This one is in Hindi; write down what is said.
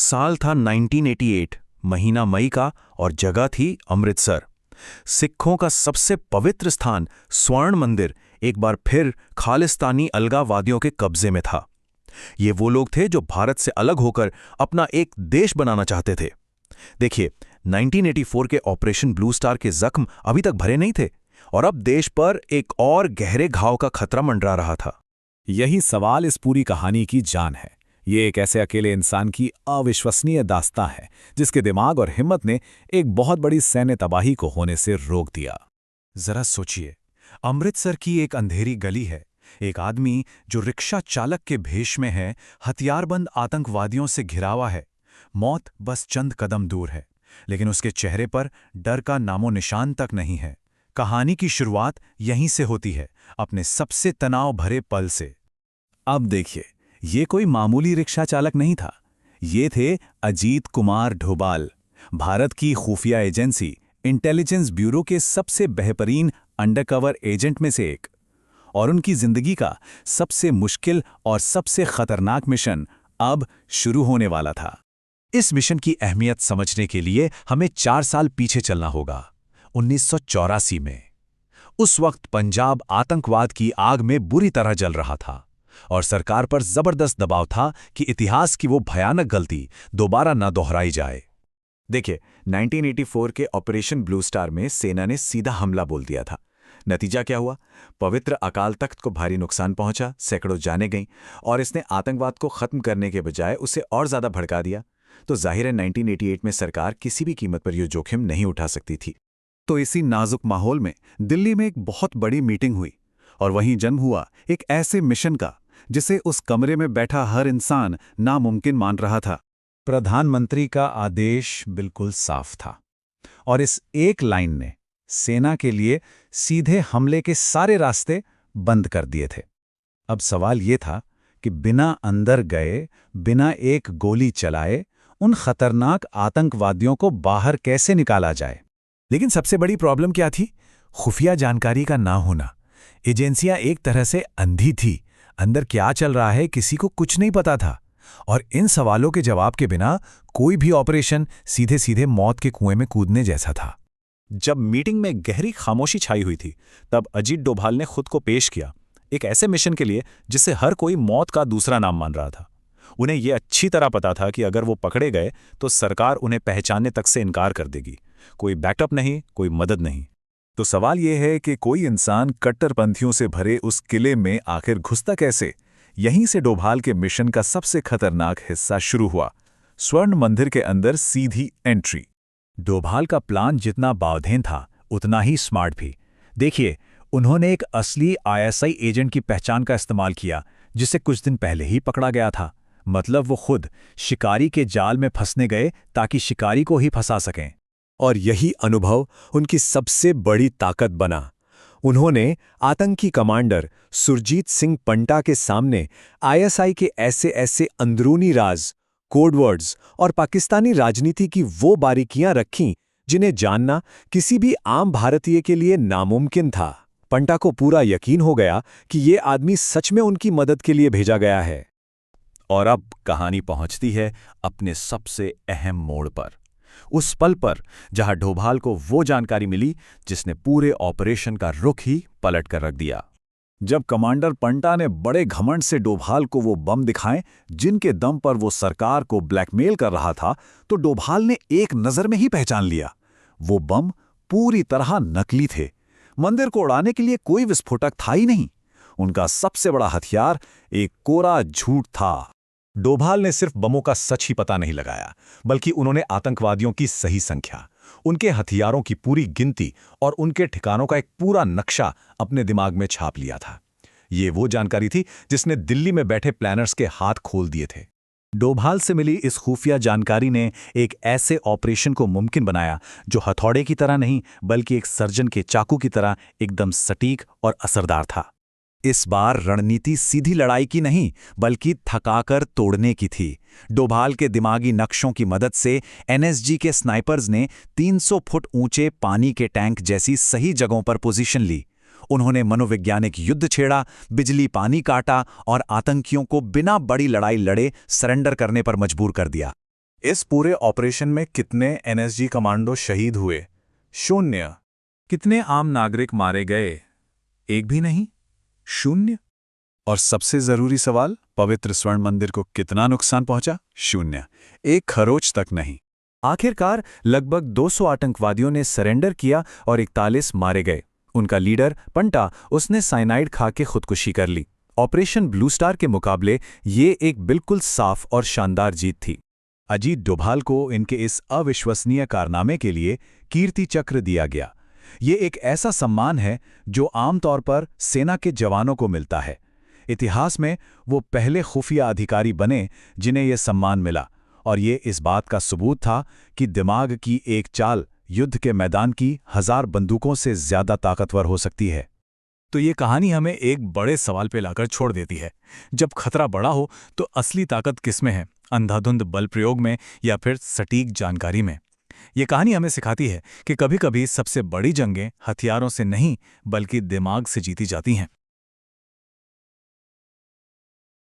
साल था 1988, महीना मई का और जगह थी अमृतसर। सिखों का सबसे पवित्र स्थान स्वर्ण मंदिर एक बार फिर खालिस्तानी अलगाववादियों के कब्जे में था। ये वो लोग थे जो भारत से अलग होकर अपना एक देश बनाना चाहते थे। देखिए, 1984 के ऑपरेशन ब्लू स्टार के जख्म अभी तक भरे नहीं थे और अब देश पर एक और गहरे घाव का खतरा मंडरा रहा था। यही सवाल इस पूरी कहानी की जान है। ये एक ऐसे अकेले इंसान की अविश्वसनीय दास्तां है जिसके दिमाग और हिम्मत ने एक बहुत बड़ी सैन्य तबाही को होने से रोक दिया। जरा सोचिए, अमृतसर की एक अंधेरी गली है, एक आदमी जो रिक्शा चालक के भेष में है, हथियारबंद आतंकवादियों से घिरा है। मौत बस चंद कदम दूर है, लेकिन उसके चेहरे पर डर का नामो निशान तक नहीं है। कहानी की शुरुआत यहीं से होती है, अपने सबसे तनाव भरे पल से। अब देखिए, ये कोई मामूली रिक्शा चालक नहीं था। ये थे अजीत कुमार डोभाल, भारत की खुफिया एजेंसी इंटेलिजेंस ब्यूरो के सबसे बेहतरीन अंडरकवर एजेंट में से एक। और उनकी जिंदगी का सबसे मुश्किल और सबसे खतरनाक मिशन अब शुरू होने वाला था। इस मिशन की अहमियत समझने के लिए हमें 4 साल पीछे चलना होगा, 1984 में। उस वक्त पंजाब आतंकवाद की आग में बुरी तरह जल रहा था और सरकार पर जबरदस्त दबाव था कि इतिहास की वो भयानक गलती दोबारा न दोहराई जाए। देखिए, 1984 के ऑपरेशन ब्लू स्टार में सेना ने सीधा हमला बोल दिया था। नतीजा क्या हुआ? पवित्र अकाल तख्त को भारी नुकसान पहुंचा, सैकड़ों जानें गईं और इसने आतंकवाद को खत्म करने के बजाय उसे और ज्यादा भड़का दिया। तो जाहिर है 1988 में सरकार किसी भी कीमत पर यह जोखिम नहीं उठा सकती थी। तो इसी नाजुक माहौल में दिल्ली में एक बहुत बड़ी मीटिंग हुई और वहीं जन्म हुआ एक ऐसे मिशन का जिसे उस कमरे में बैठा हर इंसान नामुमकिन मान रहा था। प्रधानमंत्री का आदेश बिल्कुल साफ था और इस एक लाइन ने सेना के लिए सीधे हमले के सारे रास्ते बंद कर दिए थे। अब सवाल ये था कि बिना अंदर गए, बिना एक गोली चलाए उन खतरनाक आतंकवादियों को बाहर कैसे निकाला जाए। लेकिन सबसे बड़ी प्रॉब्लम क्या थी? खुफिया जानकारी का ना होना। एजेंसियां एक तरह से अंधी थी, अंदर क्या चल रहा है किसी को कुछ नहीं पता था। और इन सवालों के जवाब के बिना कोई भी ऑपरेशन सीधे सीधे मौत के कुएं में कूदने जैसा था। जब मीटिंग में गहरी खामोशी छाई हुई थी, तब अजीत डोभाल ने खुद को पेश किया एक ऐसे मिशन के लिए जिसे हर कोई मौत का दूसरा नाम मान रहा था। उन्हें यह अच्छी तरह पता था कि अगर वो पकड़े गए तो सरकार उन्हें पहचानने तक से इनकार कर देगी। कोई बैकअप नहीं, कोई मदद नहीं। तो सवाल यह है कि कोई इंसान कट्टरपंथियों से भरे उस किले में आखिर घुसता कैसे? यहीं से डोभाल के मिशन का सबसे खतरनाक हिस्सा शुरू हुआ, स्वर्ण मंदिर के अंदर सीधी एंट्री। डोभाल का प्लान जितना बावधेन था उतना ही स्मार्ट भी। देखिए, उन्होंने एक असली आईएसआई एजेंट की पहचान का इस्तेमाल किया जिसे कुछ दिन पहले ही पकड़ा गया था। मतलब वो खुद शिकारी के जाल में फंसने गए ताकि शिकारी को ही फंसा सकें। और यही अनुभव उनकी सबसे बड़ी ताकत बना। उन्होंने आतंकी कमांडर सुरजीत सिंह पंटा के सामने आईएसआई के ऐसे ऐसे अंदरूनी राज, कोडवर्ड्स और पाकिस्तानी राजनीति की वो बारीकियां रखीं जिन्हें जानना किसी भी आम भारतीय के लिए नामुमकिन था। पंटा को पूरा यकीन हो गया कि ये आदमी सच में उनकी मदद के लिए भेजा गया है। और अब कहानी पहुंचती है अपने सबसे अहम मोड़ पर, उस पल पर जहां डोभाल को वो जानकारी मिली जिसने पूरे ऑपरेशन का रुख ही पलट कर रख दिया। जब कमांडर पंटा ने बड़े घमंड से डोभाल को वो बम दिखाए जिनके दम पर वो सरकार को ब्लैकमेल कर रहा था, तो डोभाल ने एक नजर में ही पहचान लिया। वो बम पूरी तरह नकली थे। मंदिर को उड़ाने के लिए कोई विस्फोटक था ही नहीं। उनका सबसे बड़ा हथियार एक कोरा झूठ था। डोभाल ने सिर्फ बमों का सच ही पता नहीं लगाया, बल्कि उन्होंने आतंकवादियों की सही संख्या, उनके हथियारों की पूरी गिनती और उनके ठिकानों का एक पूरा नक्शा अपने दिमाग में छाप लिया था। ये वो जानकारी थी जिसने दिल्ली में बैठे प्लानर्स के हाथ खोल दिए थे। डोभाल से मिली इस खुफिया जानकारी ने एक ऐसे ऑपरेशन को मुमकिन बनाया जो हथौड़े की तरह नहीं, बल्कि एक सर्जन के चाकू की तरह एकदम सटीक और असरदार था। इस बार रणनीति सीधी लड़ाई की नहीं, बल्कि थकाकर तोड़ने की थी। डोभाल के दिमागी नक्शों की मदद से एनएसजी के स्नाइपर्स ने 300 फुट ऊंचे पानी के टैंक जैसी सही जगहों पर पोजीशन ली। उन्होंने मनोवैज्ञानिक युद्ध छेड़ा, बिजली पानी काटा और आतंकियों को बिना बड़ी लड़ाई लड़े सरेंडर करने पर मजबूर कर दिया। इस पूरे ऑपरेशन में कितने एनएसजी कमांडो शहीद हुए? 0। कितने आम नागरिक मारे गए? एक भी नहीं। 0। और सबसे जरूरी सवाल, पवित्र स्वर्ण मंदिर को कितना नुकसान पहुंचा? 0। एक खरोच तक नहीं। आखिरकार लगभग 200 आतंकवादियों ने सरेंडर किया और 41 मारे गए। उनका लीडर पंटा, उसने साइनाइड खा के खुदकुशी कर ली। ऑपरेशन ब्लू स्टार के मुकाबले ये एक बिल्कुल साफ और शानदार जीत थी। अजीत डोभाल को इनके इस अविश्वसनीय कारनामे के लिए कीर्ति चक्र दिया गया। ये एक ऐसा सम्मान है जो आमतौर पर सेना के जवानों को मिलता है। इतिहास में वो पहले खुफिया अधिकारी बने जिन्हें ये सम्मान मिला, और ये इस बात का सबूत था कि दिमाग की एक चाल युद्ध के मैदान की 1000 बंदूकों से ज्यादा ताकतवर हो सकती है। तो ये कहानी हमें एक बड़े सवाल पे लाकर छोड़ देती है। जब खतरा बड़ा हो तो असली ताकत किसमें है? अंधाधुंध बल प्रयोग में या फिर सटीक जानकारी में? ये कहानी हमें सिखाती है कि कभी-कभी सबसे बड़ी जंगें हथियारों से नहीं बल्कि दिमाग से जीती जाती हैं।